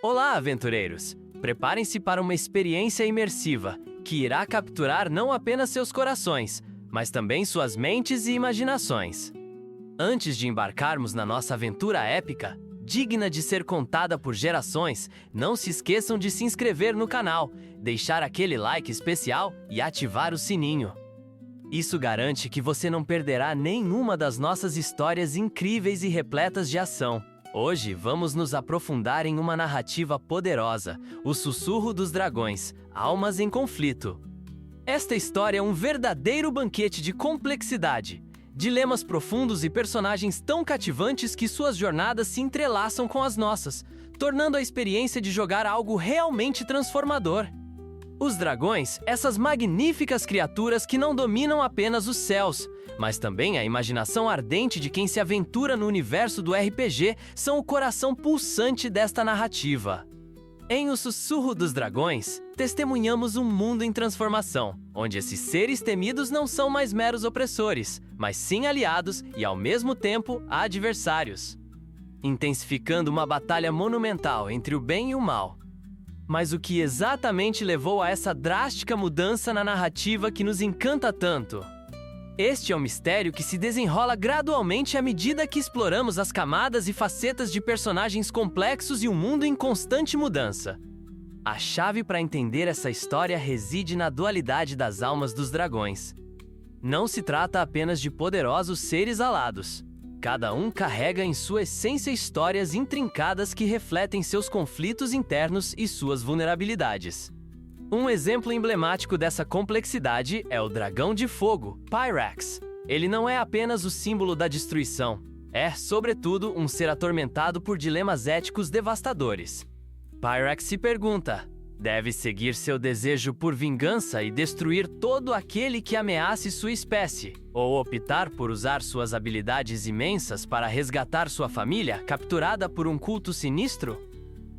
Olá, aventureiros! Preparem-se para uma experiência imersiva, que irá capturar não apenas seus corações, mas também suas mentes e imaginações. Antes de embarcarmos na nossa aventura épica, digna de ser contada por gerações, não se esqueçam de se inscrever no canal, deixar aquele like especial e ativar o sininho. Isso garante que você não perderá nenhuma das nossas histórias incríveis e repletas de ação. Hoje vamos nos aprofundar em uma narrativa poderosa, O Sussurro dos Dragões, Almas em Conflito. Esta história é um verdadeiro banquete de complexidade, dilemas profundos e personagens tão cativantes que suas jornadas se entrelaçam com as nossas, tornando a experiência de jogar algo realmente transformador. Os dragões, essas magníficas criaturas que não dominam apenas os céus, mas também a imaginação ardente de quem se aventura no universo do RPG, são o coração pulsante desta narrativa. Em O Sussurro dos Dragões, testemunhamos um mundo em transformação, onde esses seres temidos não são mais meros opressores, mas sim aliados e, ao mesmo tempo, adversários, intensificando uma batalha monumental entre o bem e o mal. Mas o que exatamente levou a essa drástica mudança na narrativa que nos encanta tanto? Este é um mistério que se desenrola gradualmente à medida que exploramos as camadas e facetas de personagens complexos e um mundo em constante mudança. A chave para entender essa história reside na dualidade das almas dos dragões. Não se trata apenas de poderosos seres alados. Cada um carrega em sua essência histórias intrincadas que refletem seus conflitos internos e suas vulnerabilidades. Um exemplo emblemático dessa complexidade é o Dragão de Fogo, Pyrax. Ele não é apenas o símbolo da destruição, é, sobretudo, um ser atormentado por dilemas éticos devastadores. Pyrax se pergunta: deve seguir seu desejo por vingança e destruir todo aquele que ameace sua espécie, ou optar por usar suas habilidades imensas para resgatar sua família, capturada por um culto sinistro?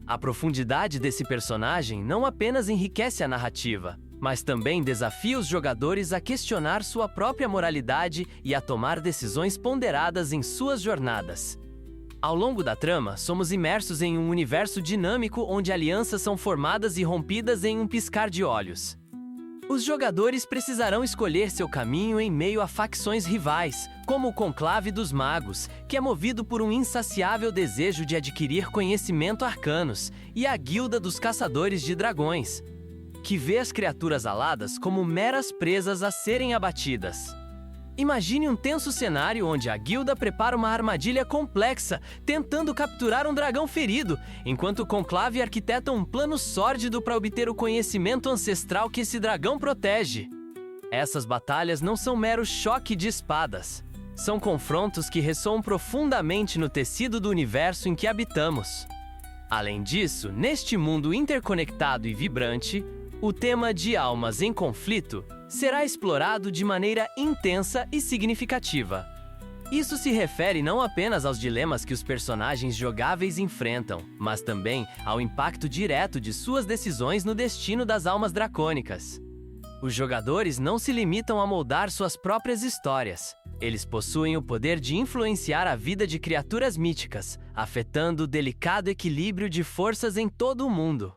A profundidade desse personagem não apenas enriquece a narrativa, mas também desafia os jogadores a questionar sua própria moralidade e a tomar decisões ponderadas em suas jornadas. Ao longo da trama, somos imersos em um universo dinâmico onde alianças são formadas e rompidas em um piscar de olhos. Os jogadores precisarão escolher seu caminho em meio a facções rivais, como o Conclave dos Magos, que é movido por um insaciável desejo de adquirir conhecimento arcanos, e a Guilda dos Caçadores de Dragões, que vê as criaturas aladas como meras presas a serem abatidas. Imagine um tenso cenário onde a guilda prepara uma armadilha complexa, tentando capturar um dragão ferido, enquanto o conclave arquiteta um plano sórdido para obter o conhecimento ancestral que esse dragão protege. Essas batalhas não são mero choque de espadas. São confrontos que ressoam profundamente no tecido do universo em que habitamos. Além disso, neste mundo interconectado e vibrante, o tema de almas em conflito será explorado de maneira intensa e significativa. Isso se refere não apenas aos dilemas que os personagens jogáveis enfrentam, mas também ao impacto direto de suas decisões no destino das almas dracônicas. Os jogadores não se limitam a moldar suas próprias histórias. Eles possuem o poder de influenciar a vida de criaturas míticas, afetando o delicado equilíbrio de forças em todo o mundo.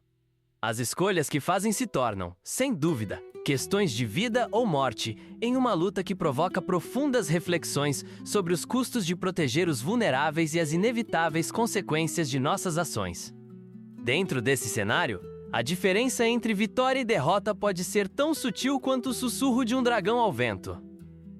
As escolhas que fazem se tornam, sem dúvida, questões de vida ou morte, em uma luta que provoca profundas reflexões sobre os custos de proteger os vulneráveis e as inevitáveis consequências de nossas ações. Dentro desse cenário, a diferença entre vitória e derrota pode ser tão sutil quanto o sussurro de um dragão ao vento.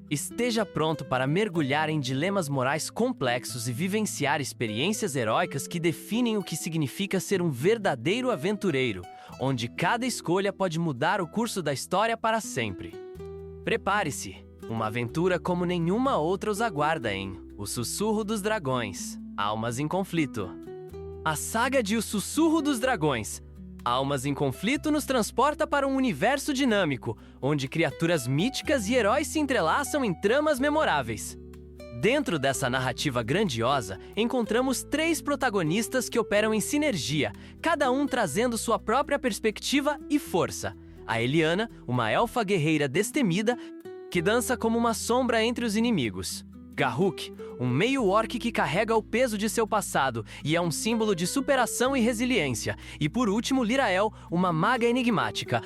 Esteja pronto para mergulhar em dilemas morais complexos e vivenciar experiências heróicas que definem o que significa ser um verdadeiro aventureiro, onde cada escolha pode mudar o curso da história para sempre. Prepare-se! Uma aventura como nenhuma outra os aguarda em O Sussurro dos Dragões, Almas em Conflito. A saga de O Sussurro dos Dragões, Almas em Conflito nos transporta para um universo dinâmico, onde criaturas míticas e heróis se entrelaçam em tramas memoráveis. Dentro dessa narrativa grandiosa, encontramos 3 protagonistas que operam em sinergia, cada um trazendo sua própria perspectiva e força. A Eliana, uma elfa guerreira destemida, que dança como uma sombra entre os inimigos. Garruk, um meio-orc que carrega o peso de seu passado e é um símbolo de superação e resiliência. E por último, Lirael, uma maga enigmática,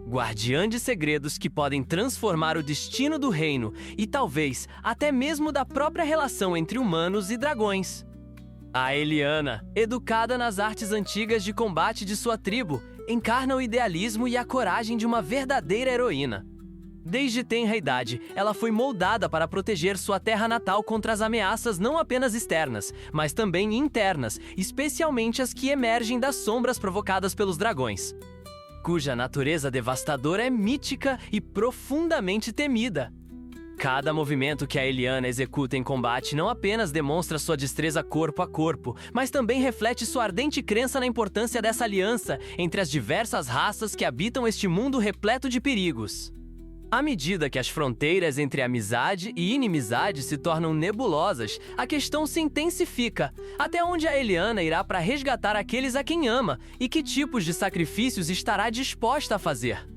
guardiã de segredos que podem transformar o destino do reino e talvez até mesmo da própria relação entre humanos e dragões. A Eliana, educada nas artes antigas de combate de sua tribo, encarna o idealismo e a coragem de uma verdadeira heroína. Desde tenra idade, ela foi moldada para proteger sua terra natal contra as ameaças não apenas externas, mas também internas, especialmente as que emergem das sombras provocadas pelos dragões, cuja natureza devastadora é mítica e profundamente temida. Cada movimento que a Eliana executa em combate não apenas demonstra sua destreza corpo a corpo, mas também reflete sua ardente crença na importância dessa aliança entre as diversas raças que habitam este mundo repleto de perigos. À medida que as fronteiras entre amizade e inimizade se tornam nebulosas, a questão se intensifica. Até onde a Eliana irá para resgatar aqueles a quem ama e que tipos de sacrifícios estará disposta a fazer?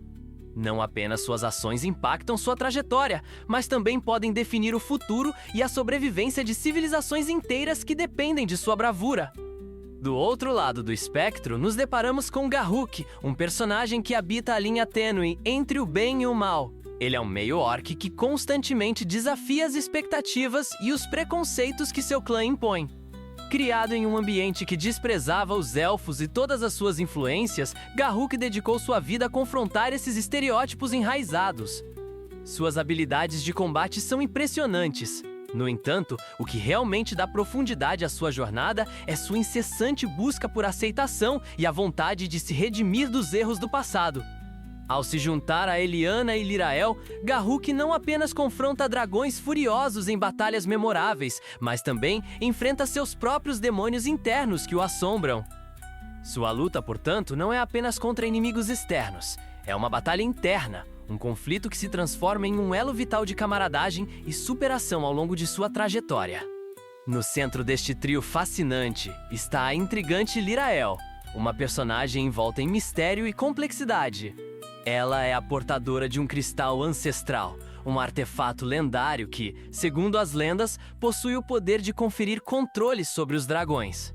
Não apenas suas ações impactam sua trajetória, mas também podem definir o futuro e a sobrevivência de civilizações inteiras que dependem de sua bravura. Do outro lado do espectro, nos deparamos com Garruk, um personagem que habita a linha tênue entre o bem e o mal. Ele é um meio-orc que constantemente desafia as expectativas e os preconceitos que seu clã impõe. Criado em um ambiente que desprezava os elfos e todas as suas influências, Garruk dedicou sua vida a confrontar esses estereótipos enraizados. Suas habilidades de combate são impressionantes. No entanto, o que realmente dá profundidade à sua jornada é sua incessante busca por aceitação e a vontade de se redimir dos erros do passado. Ao se juntar a Eliana e Lirael, Garruk não apenas confronta dragões furiosos em batalhas memoráveis, mas também enfrenta seus próprios demônios internos que o assombram. Sua luta, portanto, não é apenas contra inimigos externos. É uma batalha interna, um conflito que se transforma em um elo vital de camaradagem e superação ao longo de sua trajetória. No centro deste trio fascinante está a intrigante Lirael, uma personagem envolta em mistério e complexidade. Ela é a portadora de um cristal ancestral, um artefato lendário que, segundo as lendas, possui o poder de conferir controle sobre os dragões.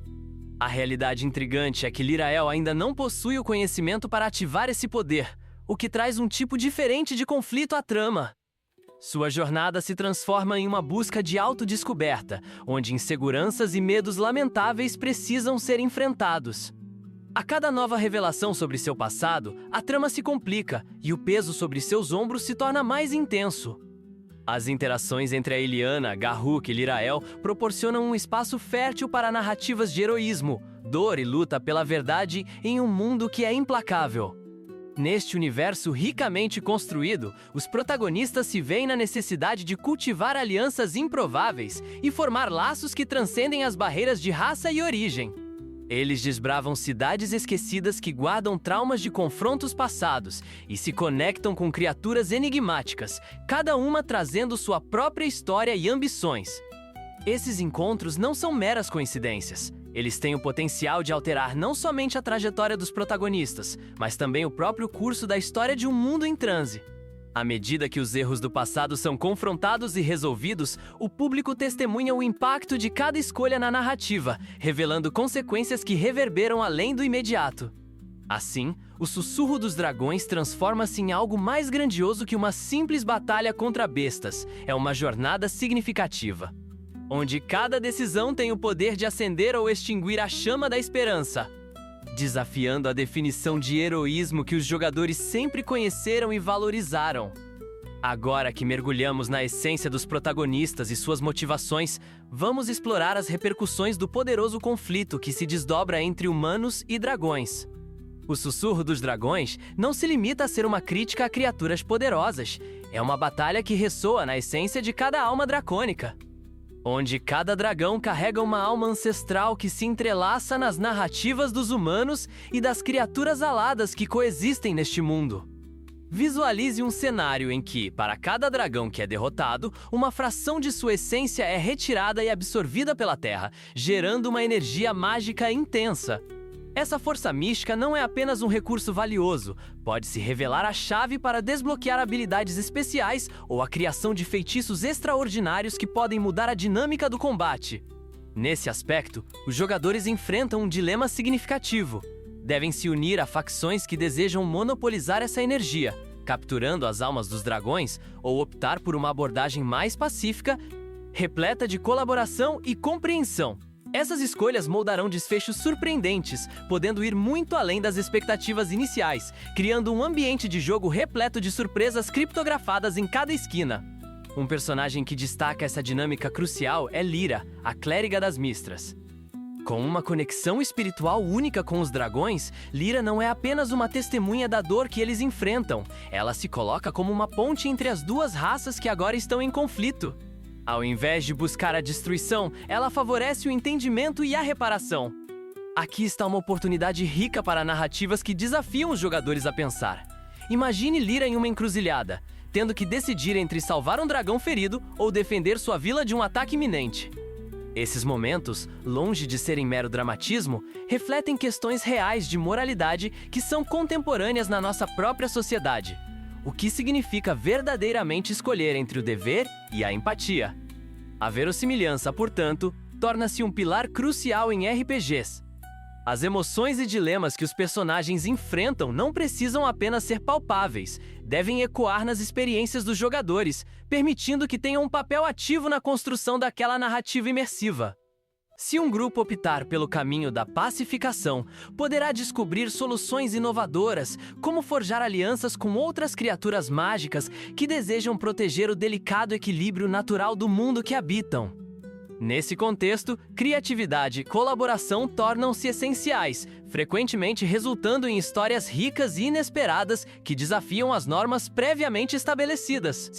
A realidade intrigante é que Lirael ainda não possui o conhecimento para ativar esse poder, o que traz um tipo diferente de conflito à trama. Sua jornada se transforma em uma busca de autodescoberta, onde inseguranças e medos lamentáveis precisam ser enfrentados. A cada nova revelação sobre seu passado, a trama se complica e o peso sobre seus ombros se torna mais intenso. As interações entre a Eliana, Garruk e Lirael proporcionam um espaço fértil para narrativas de heroísmo, dor e luta pela verdade em um mundo que é implacável. Neste universo ricamente construído, os protagonistas se veem na necessidade de cultivar alianças improváveis e formar laços que transcendem as barreiras de raça e origem. Eles desbravam cidades esquecidas que guardam traumas de confrontos passados e se conectam com criaturas enigmáticas, cada uma trazendo sua própria história e ambições. Esses encontros não são meras coincidências. Eles têm o potencial de alterar não somente a trajetória dos protagonistas, mas também o próprio curso da história de um mundo em transe. À medida que os erros do passado são confrontados e resolvidos, o público testemunha o impacto de cada escolha na narrativa, revelando consequências que reverberam além do imediato. Assim, o Sussurro dos Dragões transforma-se em algo mais grandioso que uma simples batalha contra bestas. É uma jornada significativa, onde cada decisão tem o poder de acender ou extinguir a chama da esperança, desafiando a definição de heroísmo que os jogadores sempre conheceram e valorizaram. Agora que mergulhamos na essência dos protagonistas e suas motivações, vamos explorar as repercussões do poderoso conflito que se desdobra entre humanos e dragões. O Sussurro dos Dragões não se limita a ser uma crítica a criaturas poderosas. É uma batalha que ressoa na essência de cada alma dracônica, onde cada dragão carrega uma alma ancestral que se entrelaça nas narrativas dos humanos e das criaturas aladas que coexistem neste mundo. Visualize um cenário em que, para cada dragão que é derrotado, uma fração de sua essência é retirada e absorvida pela Terra, gerando uma energia mágica intensa. Essa força mística não é apenas um recurso valioso, pode se revelar a chave para desbloquear habilidades especiais ou a criação de feitiços extraordinários que podem mudar a dinâmica do combate. Nesse aspecto, os jogadores enfrentam um dilema significativo. Devem se unir a facções que desejam monopolizar essa energia, capturando as almas dos dragões, ou optar por uma abordagem mais pacífica, repleta de colaboração e compreensão. Essas escolhas moldarão desfechos surpreendentes, podendo ir muito além das expectativas iniciais, criando um ambiente de jogo repleto de surpresas criptografadas em cada esquina. Um personagem que destaca essa dinâmica crucial é Lyra, a clériga das Mistras. Com uma conexão espiritual única com os dragões, Lyra não é apenas uma testemunha da dor que eles enfrentam, ela se coloca como uma ponte entre as duas raças que agora estão em conflito. Ao invés de buscar a destruição, ela favorece o entendimento e a reparação. Aqui está uma oportunidade rica para narrativas que desafiam os jogadores a pensar. Imagine Lyra em uma encruzilhada, tendo que decidir entre salvar um dragão ferido ou defender sua vila de um ataque iminente. Esses momentos, longe de serem mero dramatismo, refletem questões reais de moralidade que são contemporâneas na nossa própria sociedade. O que significa verdadeiramente escolher entre o dever e a empatia. A verossimilhança, portanto, torna-se um pilar crucial em RPGs. As emoções e dilemas que os personagens enfrentam não precisam apenas ser palpáveis, devem ecoar nas experiências dos jogadores, permitindo que tenham um papel ativo na construção daquela narrativa imersiva. Se um grupo optar pelo caminho da pacificação, poderá descobrir soluções inovadoras, como forjar alianças com outras criaturas mágicas que desejam proteger o delicado equilíbrio natural do mundo que habitam. Nesse contexto, criatividade e colaboração tornam-se essenciais, frequentemente resultando em histórias ricas e inesperadas que desafiam as normas previamente estabelecidas.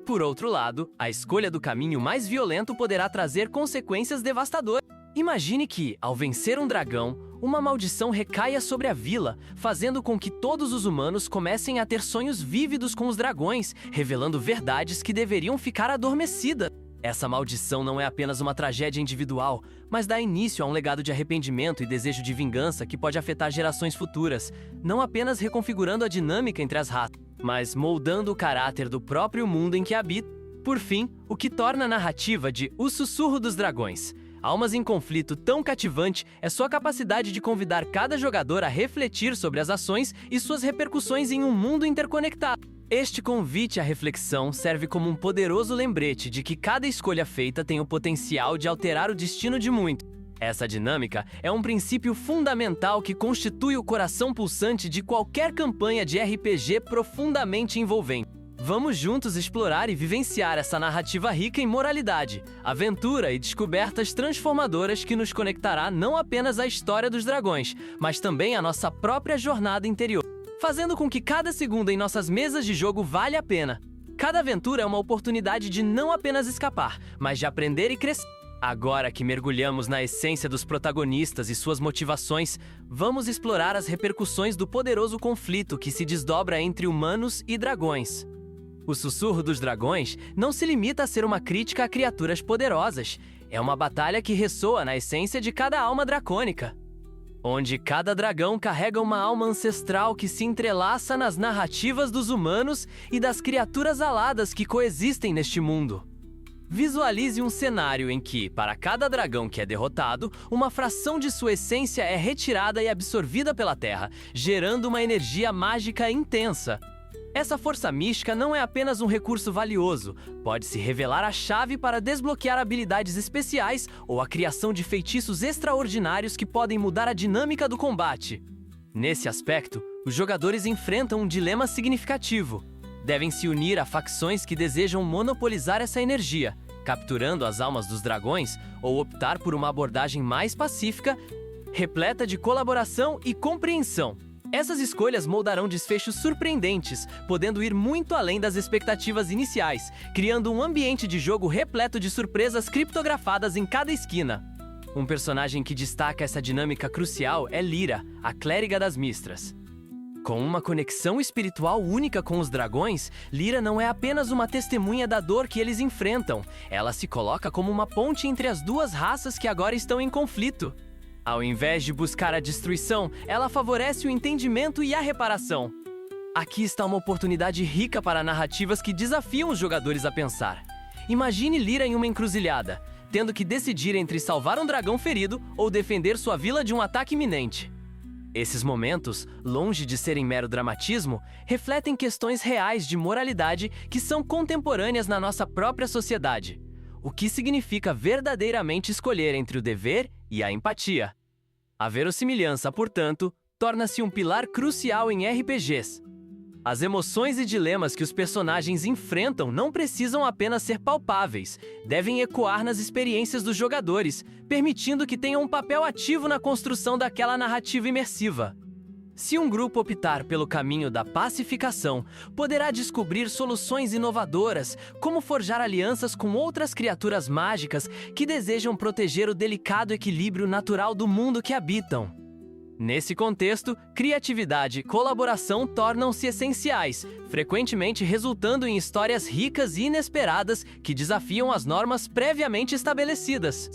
Por outro lado, a escolha do caminho mais violento poderá trazer consequências devastadoras. Imagine que, ao vencer um dragão, uma maldição recaia sobre a vila, fazendo com que todos os humanos comecem a ter sonhos vívidos com os dragões, revelando verdades que deveriam ficar adormecidas. Essa maldição não é apenas uma tragédia individual, mas dá início a um legado de arrependimento e desejo de vingança que pode afetar gerações futuras, não apenas reconfigurando a dinâmica entre as raças, mas moldando o caráter do próprio mundo em que habita. Por fim, o que torna a narrativa de O Sussurro dos Dragões, Almas em Conflito tão cativante é sua capacidade de convidar cada jogador a refletir sobre as ações e suas repercussões em um mundo interconectado. Este convite à reflexão serve como um poderoso lembrete de que cada escolha feita tem o potencial de alterar o destino de muitos. Essa dinâmica é um princípio fundamental que constitui o coração pulsante de qualquer campanha de RPG profundamente envolvente. Vamos juntos explorar e vivenciar essa narrativa rica em moralidade, aventura e descobertas transformadoras que nos conectará não apenas à história dos dragões, mas também à nossa própria jornada interior, fazendo com que cada segundo em nossas mesas de jogo valha a pena. Cada aventura é uma oportunidade de não apenas escapar, mas de aprender e crescer. Agora que mergulhamos na essência dos protagonistas e suas motivações, vamos explorar as repercussões do poderoso conflito que se desdobra entre humanos e dragões. O Sussurro dos Dragões não se limita a ser uma crítica a criaturas poderosas, é uma batalha que ressoa na essência de cada alma dracônica, onde cada dragão carrega uma alma ancestral que se entrelaça nas narrativas dos humanos e das criaturas aladas que coexistem neste mundo. Visualize um cenário em que, para cada dragão que é derrotado, uma fração de sua essência é retirada e absorvida pela Terra, gerando uma energia mágica intensa. Essa força mística não é apenas um recurso valioso, pode se revelar a chave para desbloquear habilidades especiais ou a criação de feitiços extraordinários que podem mudar a dinâmica do combate. Nesse aspecto, os jogadores enfrentam um dilema significativo. Devem se unir a facções que desejam monopolizar essa energia, capturando as almas dos dragões, ou optar por uma abordagem mais pacífica, repleta de colaboração e compreensão. Essas escolhas moldarão desfechos surpreendentes, podendo ir muito além das expectativas iniciais, criando um ambiente de jogo repleto de surpresas criptografadas em cada esquina. Um personagem que destaca essa dinâmica crucial é Lyra, a clériga das Mistras. Com uma conexão espiritual única com os dragões, Lyra não é apenas uma testemunha da dor que eles enfrentam, ela se coloca como uma ponte entre as duas raças que agora estão em conflito. Ao invés de buscar a destruição, ela favorece o entendimento e a reparação. Aqui está uma oportunidade rica para narrativas que desafiam os jogadores a pensar. Imagine Lyra em uma encruzilhada, tendo que decidir entre salvar um dragão ferido ou defender sua vila de um ataque iminente. Esses momentos, longe de serem mero dramatismo, refletem questões reais de moralidade que são contemporâneas na nossa própria sociedade. O que significa verdadeiramente escolher entre o dever e a empatia. A verossimilhança, portanto, torna-se um pilar crucial em RPGs. As emoções e dilemas que os personagens enfrentam não precisam apenas ser palpáveis, devem ecoar nas experiências dos jogadores, permitindo que tenham um papel ativo na construção daquela narrativa imersiva. Se um grupo optar pelo caminho da pacificação, poderá descobrir soluções inovadoras, como forjar alianças com outras criaturas mágicas que desejam proteger o delicado equilíbrio natural do mundo que habitam. Nesse contexto, criatividade e colaboração tornam-se essenciais, frequentemente resultando em histórias ricas e inesperadas que desafiam as normas previamente estabelecidas.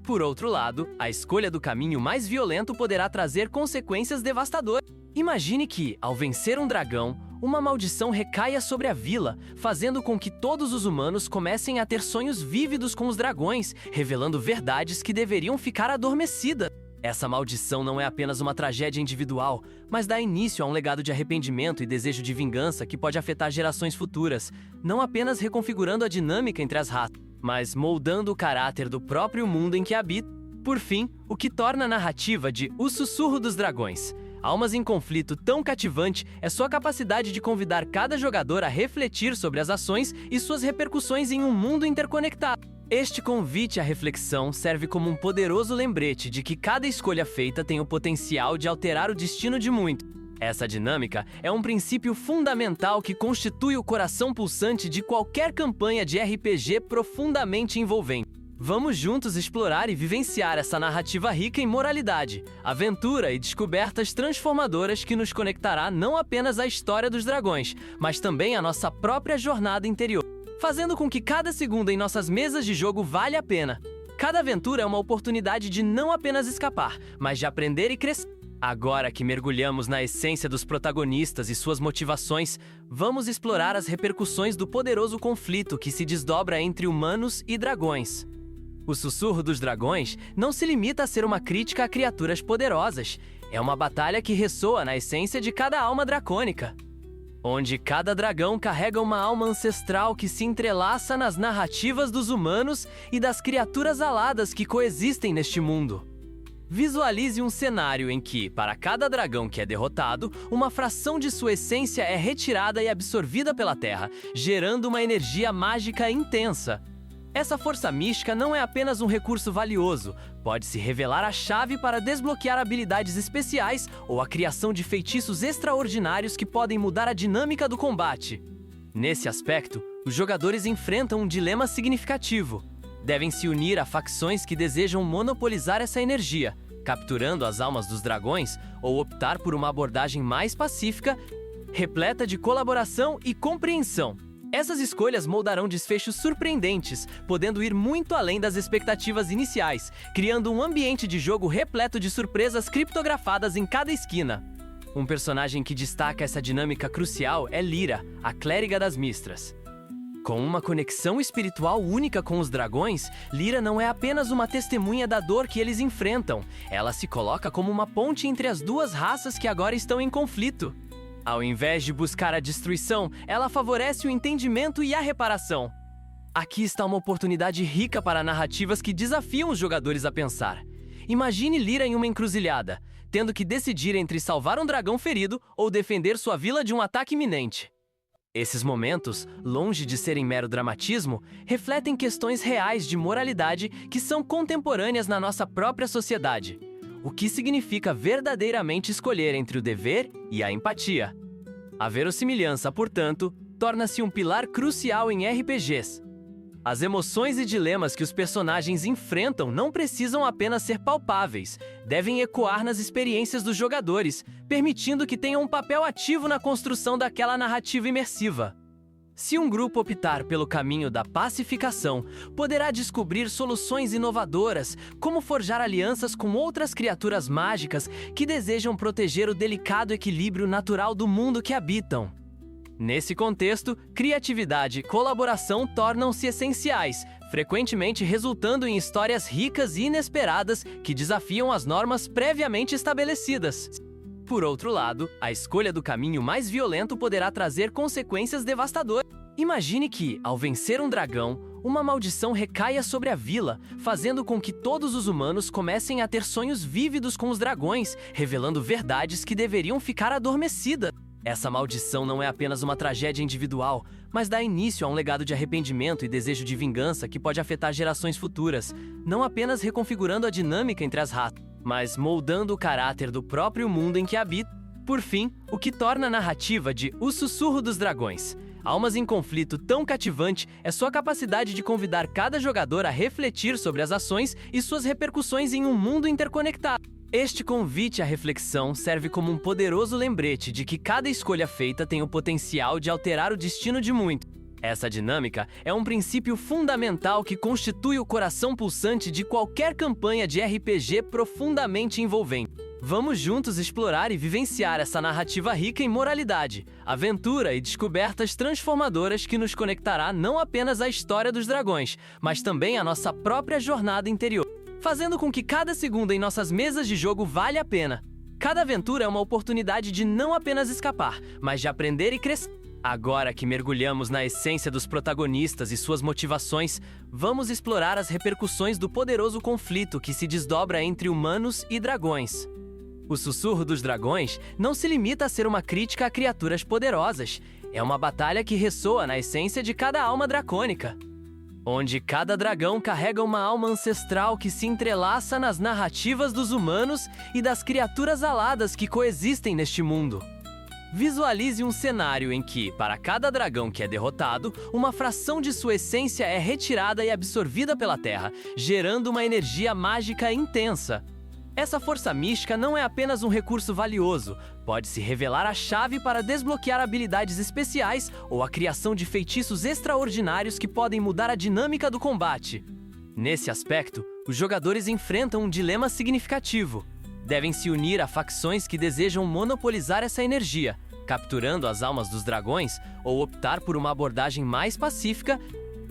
Por outro lado, a escolha do caminho mais violento poderá trazer consequências devastadoras. Imagine que, ao vencer um dragão, uma maldição recaia sobre a vila, fazendo com que todos os humanos comecem a ter sonhos vívidos com os dragões, revelando verdades que deveriam ficar adormecidas. Essa maldição não é apenas uma tragédia individual, mas dá início a um legado de arrependimento e desejo de vingança que pode afetar gerações futuras, não apenas reconfigurando a dinâmica entre as raças, mas moldando o caráter do próprio mundo em que habita. Por fim, o que torna a narrativa de O Sussurro dos Dragões, Almas em Conflito tão cativante é sua capacidade de convidar cada jogador a refletir sobre as ações e suas repercussões em um mundo interconectado. Este convite à reflexão serve como um poderoso lembrete de que cada escolha feita tem o potencial de alterar o destino de muitos. Essa dinâmica é um princípio fundamental que constitui o coração pulsante de qualquer campanha de RPG profundamente envolvente. Vamos juntos explorar e vivenciar essa narrativa rica em moralidade, aventura e descobertas transformadoras que nos conectará não apenas à história dos dragões, mas também à nossa própria jornada interior, fazendo com que cada segundo em nossas mesas de jogo valha a pena. Cada aventura é uma oportunidade de não apenas escapar, mas de aprender e crescer. Agora que mergulhamos na essência dos protagonistas e suas motivações, vamos explorar as repercussões do poderoso conflito que se desdobra entre humanos e dragões. O Sussurro dos Dragões não se limita a ser uma crítica a criaturas poderosas. É uma batalha que ressoa na essência de cada alma dracônica, onde cada dragão carrega uma alma ancestral que se entrelaça nas narrativas dos humanos e das criaturas aladas que coexistem neste mundo. Visualize um cenário em que, para cada dragão que é derrotado, uma fração de sua essência é retirada e absorvida pela Terra, gerando uma energia mágica intensa. Essa força mística não é apenas um recurso valioso, pode se revelar a chave para desbloquear habilidades especiais ou a criação de feitiços extraordinários que podem mudar a dinâmica do combate. Nesse aspecto, os jogadores enfrentam um dilema significativo. Devem se unir a facções que desejam monopolizar essa energia, capturando as almas dos dragões, ou optar por uma abordagem mais pacífica, repleta de colaboração e compreensão. Essas escolhas moldarão desfechos surpreendentes, podendo ir muito além das expectativas iniciais, criando um ambiente de jogo repleto de surpresas criptografadas em cada esquina. Um personagem que destaca essa dinâmica crucial é Lyra, a clériga das Mistras. Com uma conexão espiritual única com os dragões, Lyra não é apenas uma testemunha da dor que eles enfrentam, ela se coloca como uma ponte entre as duas raças que agora estão em conflito. Ao invés de buscar a destruição, ela favorece o entendimento e a reparação. Aqui está uma oportunidade rica para narrativas que desafiam os jogadores a pensar. Imagine Lyra em uma encruzilhada, tendo que decidir entre salvar um dragão ferido ou defender sua vila de um ataque iminente. Esses momentos, longe de serem mero dramatismo, refletem questões reais de moralidade que são contemporâneas na nossa própria sociedade. O que significa verdadeiramente escolher entre o dever e a empatia. A verossimilhança, portanto, torna-se um pilar crucial em RPGs. As emoções e dilemas que os personagens enfrentam não precisam apenas ser palpáveis, devem ecoar nas experiências dos jogadores, permitindo que tenham um papel ativo na construção daquela narrativa imersiva. Se um grupo optar pelo caminho da pacificação, poderá descobrir soluções inovadoras, como forjar alianças com outras criaturas mágicas que desejam proteger o delicado equilíbrio natural do mundo que habitam. Nesse contexto, criatividade e colaboração tornam-se essenciais, frequentemente resultando em histórias ricas e inesperadas que desafiam as normas previamente estabelecidas. Por outro lado, a escolha do caminho mais violento poderá trazer consequências devastadoras. Imagine que, ao vencer um dragão, uma maldição recaia sobre a vila, fazendo com que todos os humanos comecem a ter sonhos vívidos com os dragões, revelando verdades que deveriam ficar adormecidas. Essa maldição não é apenas uma tragédia individual, mas dá início a um legado de arrependimento e desejo de vingança que pode afetar gerações futuras, não apenas reconfigurando a dinâmica entre as raças, mas moldando o caráter do próprio mundo em que habita. Por fim, o que torna a narrativa de O Sussurro dos Dragões, Almas em Conflito tão cativante é sua capacidade de convidar cada jogador a refletir sobre as ações e suas repercussões em um mundo interconectado. Este convite à reflexão serve como um poderoso lembrete de que cada escolha feita tem o potencial de alterar o destino de muitos. Essa dinâmica é um princípio fundamental que constitui o coração pulsante de qualquer campanha de RPG profundamente envolvente. Vamos juntos explorar e vivenciar essa narrativa rica em moralidade, aventura e descobertas transformadoras que nos conectará não apenas à história dos dragões, mas também à nossa própria jornada interior, fazendo com que cada segundo em nossas mesas de jogo valha a pena. Cada aventura é uma oportunidade de não apenas escapar, mas de aprender e crescer. Agora que mergulhamos na essência dos protagonistas e suas motivações, vamos explorar as repercussões do poderoso conflito que se desdobra entre humanos e dragões. O Sussurro dos Dragões não se limita a ser uma crítica a criaturas poderosas. É uma batalha que ressoa na essência de cada alma dracônica, onde cada dragão carrega uma alma ancestral que se entrelaça nas narrativas dos humanos e das criaturas aladas que coexistem neste mundo. Visualize um cenário em que, para cada dragão que é derrotado, uma fração de sua essência é retirada e absorvida pela Terra, gerando uma energia mágica intensa. Essa força mística não é apenas um recurso valioso, pode se revelar a chave para desbloquear habilidades especiais ou a criação de feitiços extraordinários que podem mudar a dinâmica do combate. Nesse aspecto, os jogadores enfrentam um dilema significativo. Devem se unir a facções que desejam monopolizar essa energia, capturando as almas dos dragões, ou optar por uma abordagem mais pacífica,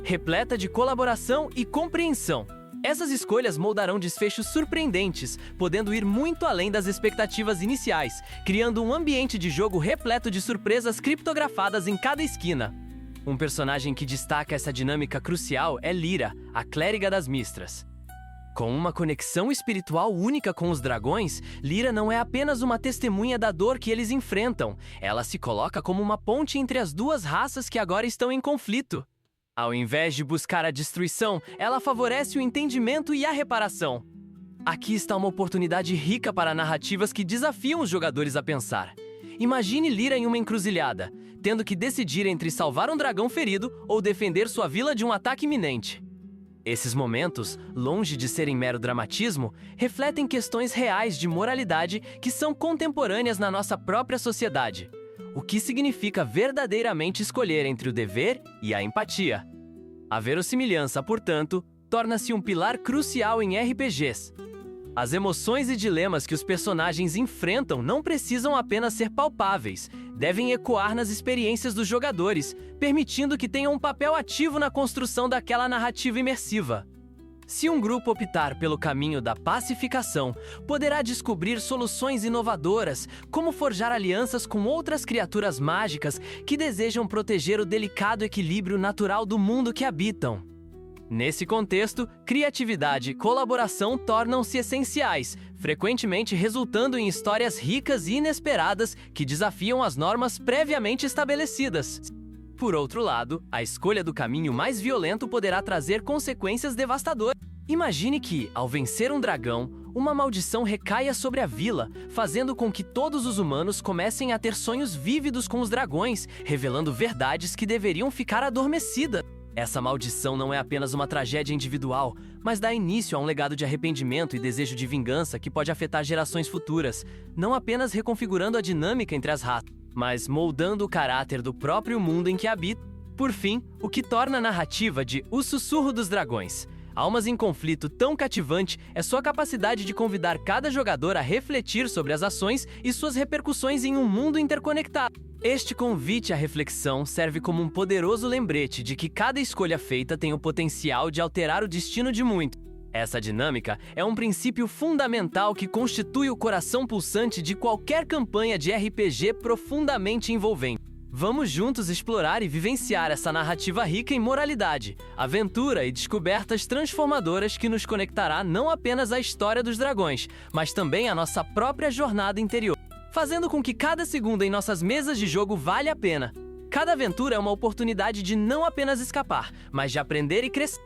repleta de colaboração e compreensão. Essas escolhas moldarão desfechos surpreendentes, podendo ir muito além das expectativas iniciais, criando um ambiente de jogo repleto de surpresas criptografadas em cada esquina. Um personagem que destaca essa dinâmica crucial é Lyra, a clériga das Mistras. Com uma conexão espiritual única com os dragões, Lyra não é apenas uma testemunha da dor que eles enfrentam, ela se coloca como uma ponte entre as duas raças que agora estão em conflito. Ao invés de buscar a destruição, ela favorece o entendimento e a reparação. Aqui está uma oportunidade rica para narrativas que desafiam os jogadores a pensar. Imagine Lyra em uma encruzilhada, tendo que decidir entre salvar um dragão ferido ou defender sua vila de um ataque iminente. Esses momentos, longe de serem mero dramatismo, refletem questões reais de moralidade que são contemporâneas na nossa própria sociedade. O que significa verdadeiramente escolher entre o dever e a empatia. A verossimilhança, portanto, torna-se um pilar crucial em RPGs. As emoções e dilemas que os personagens enfrentam não precisam apenas ser palpáveis, devem ecoar nas experiências dos jogadores, permitindo que tenham um papel ativo na construção daquela narrativa imersiva. Se um grupo optar pelo caminho da pacificação, poderá descobrir soluções inovadoras, como forjar alianças com outras criaturas mágicas que desejam proteger o delicado equilíbrio natural do mundo que habitam. Nesse contexto, criatividade e colaboração tornam-se essenciais, frequentemente resultando em histórias ricas e inesperadas que desafiam as normas previamente estabelecidas. Por outro lado, a escolha do caminho mais violento poderá trazer consequências devastadoras. Imagine que, ao vencer um dragão, uma maldição recaia sobre a vila, fazendo com que todos os humanos comecem a ter sonhos vívidos com os dragões, revelando verdades que deveriam ficar adormecidas. Essa maldição não é apenas uma tragédia individual, mas dá início a um legado de arrependimento e desejo de vingança que pode afetar gerações futuras, não apenas reconfigurando a dinâmica entre as raças, mas moldando o caráter do próprio mundo em que habita. por fim, o que torna a narrativa de O Sussurro dos Dragões. Almas em Conflito tão cativante é sua capacidade de convidar cada jogador a refletir sobre as ações e suas repercussões em um mundo interconectado. Este convite à reflexão serve como um poderoso lembrete de que cada escolha feita tem o potencial de alterar o destino de muitos. Essa dinâmica é um princípio fundamental que constitui o coração pulsante de qualquer campanha de RPG profundamente envolvente. Vamos juntos explorar e vivenciar essa narrativa rica em moralidade, aventura e descobertas transformadoras que nos conectará não apenas à história dos dragões, mas também à nossa própria jornada interior, fazendo com que cada segundo em nossas mesas de jogo valha a pena. Cada aventura é uma oportunidade de não apenas escapar, mas de aprender e crescer.